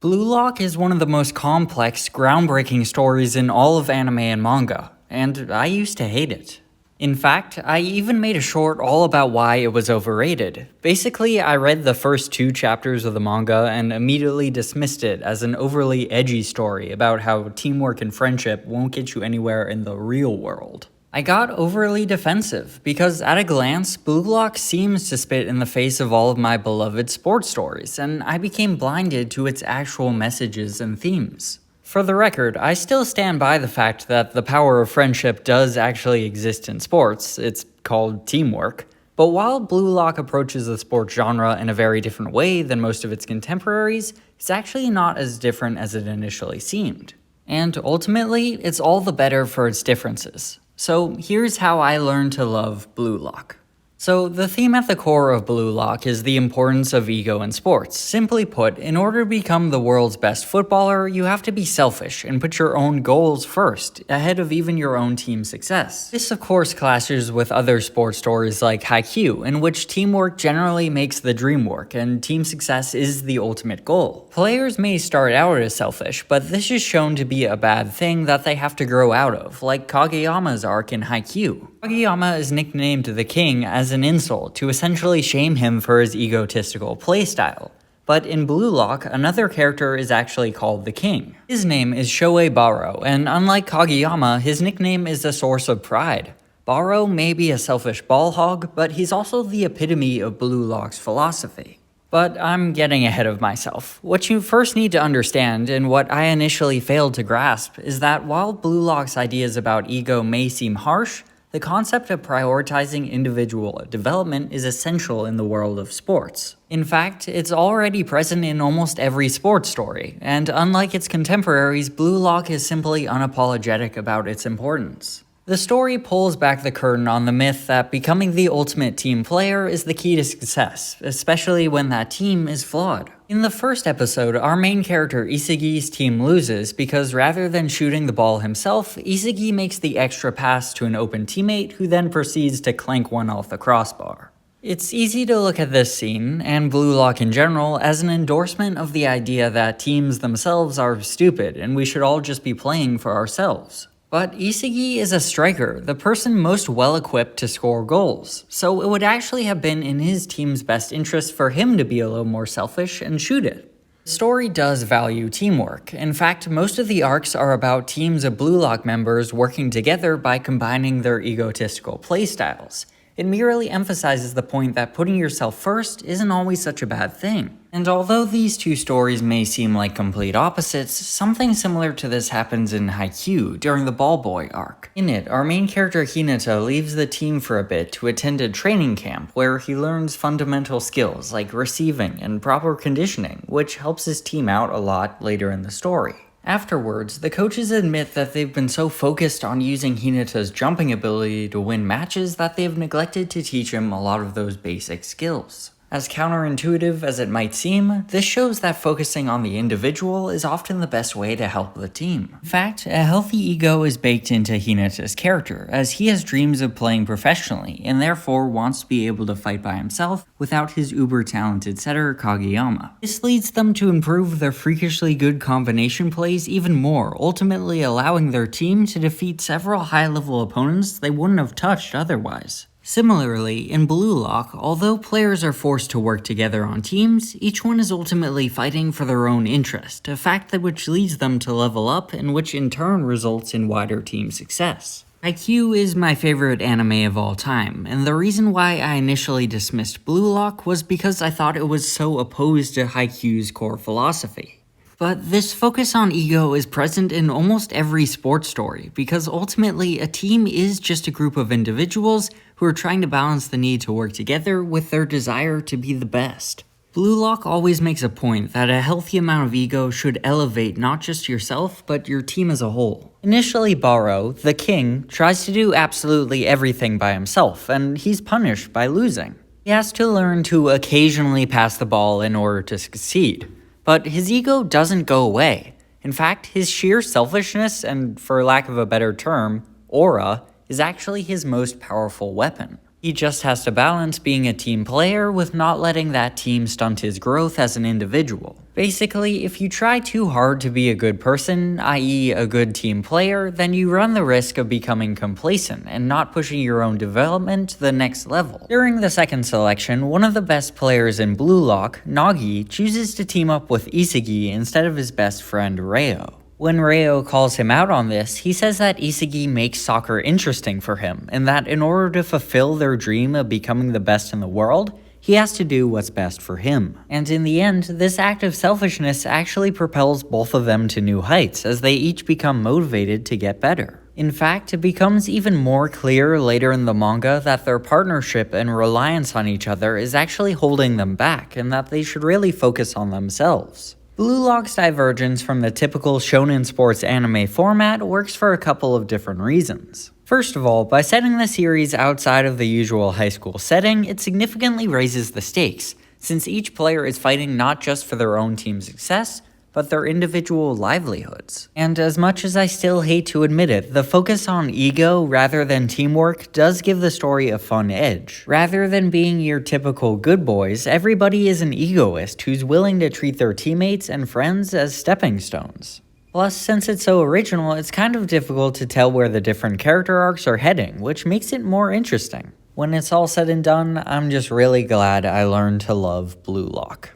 Blue Lock is one of the most complex, groundbreaking stories in all of anime and manga, and I used to hate it. In fact, I even made a short all about why it was overrated. Basically, I read the first two chapters of the manga and immediately dismissed it as an overly edgy story about how teamwork and friendship won't get you anywhere in the real world. I got overly defensive because at a glance, Blue Lock seems to spit in the face of all of my beloved sports stories, and I became blinded to its actual messages and themes. For the record, I still stand by the fact that the power of friendship does actually exist in sports. It's called teamwork. But while Blue Lock approaches the sports genre in a very different way than most of its contemporaries, it's actually not as different as it initially seemed. And ultimately, it's all the better for its differences. So here's how I learned to love Blue Lock. So the theme at the core of Blue Lock is the importance of ego in sports. Simply put, in order to become the world's best footballer, you have to be selfish and put your own goals first, ahead of even your own team's success. This of course clashes with other sports stories like Haikyuu, in which teamwork generally makes the dream work, and team success is the ultimate goal. Players may start out as selfish, but this is shown to be a bad thing that they have to grow out of, like Kageyama's arc in Haikyuu. Kageyama is nicknamed the King as an insult to essentially shame him for his egotistical playstyle. But in Blue Lock, another character is actually called the King. His name is Shohei Baro, and unlike Kageyama, his nickname is a source of pride. Baro may be a selfish ball hog, but he's also the epitome of Blue Lock's philosophy. But I'm getting ahead of myself. What you first need to understand, and what I initially failed to grasp, is that while Blue Lock's ideas about ego may seem harsh, the concept of prioritizing individual development is essential in the world of sports. In fact, it's already present in almost every sports story, and unlike its contemporaries, Blue Lock is simply unapologetic about its importance. The story pulls back the curtain on the myth that becoming the ultimate team player is the key to success, especially when that team is flawed. In the first episode, our main character Isugi's team loses because rather than shooting the ball himself, Isugi makes the extra pass to an open teammate who then proceeds to clank one off the crossbar. It's easy to look at this scene, and Blue Lock in general, as an endorsement of the idea that teams themselves are stupid and we should all just be playing for ourselves. But Isugi is a striker, the person most well-equipped to score goals, so it would actually have been in his team's best interest for him to be a little more selfish and shoot it. The story does value teamwork. In fact, most of the arcs are about teams of Blue Lock members working together by combining their egotistical playstyles. It merely emphasizes the point that putting yourself first isn't always such a bad thing. And although these two stories may seem like complete opposites, something similar to this happens in Haikyuu during the Ball Boy arc. In it, our main character Hinata leaves the team for a bit to attend a training camp where he learns fundamental skills like receiving and proper conditioning, which helps his team out a lot later in the story. Afterwards, the coaches admit that they've been so focused on using Hinata's jumping ability to win matches that they've neglected to teach him a lot of those basic skills. As counterintuitive as it might seem, this shows that focusing on the individual is often the best way to help the team. In fact, a healthy ego is baked into Hinata's character, as he has dreams of playing professionally, and therefore wants to be able to fight by himself without his uber-talented setter Kageyama. This leads them to improve their freakishly good combination plays even more, ultimately allowing their team to defeat several high-level opponents they wouldn't have touched otherwise. Similarly, in Blue Lock, although players are forced to work together on teams, each one is ultimately fighting for their own interest, a fact that which leads them to level up and which in turn results in wider team success. Haikyuu is my favorite anime of all time, and the reason why I initially dismissed Blue Lock was because I thought it was so opposed to Haikyuu's core philosophy. But this focus on ego is present in almost every sports story, because ultimately a team is just a group of individuals who are trying to balance the need to work together with their desire to be the best. Blue Lock always makes a point that a healthy amount of ego should elevate not just yourself, but your team as a whole. Initially, Baro, the King, tries to do absolutely everything by himself, and he's punished by losing. He has to learn to occasionally pass the ball in order to succeed. But his ego doesn't go away. In fact, his sheer selfishness, and for lack of a better term, aura, is actually his most powerful weapon. He just has to balance being a team player with not letting that team stunt his growth as an individual. Basically, if you try too hard to be a good person, i.e. a good team player, then you run the risk of becoming complacent and not pushing your own development to the next level. During the second selection, one of the best players in Blue Lock, Nagi, chooses to team up with Isagi instead of his best friend Reo. When Reo calls him out on this, he says that Isagi makes soccer interesting for him, and that in order to fulfill their dream of becoming the best in the world, he has to do what's best for him. And in the end, this act of selfishness actually propels both of them to new heights as they each become motivated to get better. In fact, it becomes even more clear later in the manga that their partnership and reliance on each other is actually holding them back and that they should really focus on themselves. Blue Lock's divergence from the typical shonen sports anime format works for a couple of different reasons. First of all, by setting the series outside of the usual high school setting, it significantly raises the stakes, since each player is fighting not just for their own team's success, but their individual livelihoods. And as much as I still hate to admit it, the focus on ego rather than teamwork does give the story a fun edge. Rather than being your typical good boys, everybody is an egoist who's willing to treat their teammates and friends as stepping stones. Plus, since it's so original, it's kind of difficult to tell where the different character arcs are heading, which makes it more interesting. When it's all said and done, I'm just really glad I learned to love Blue Lock.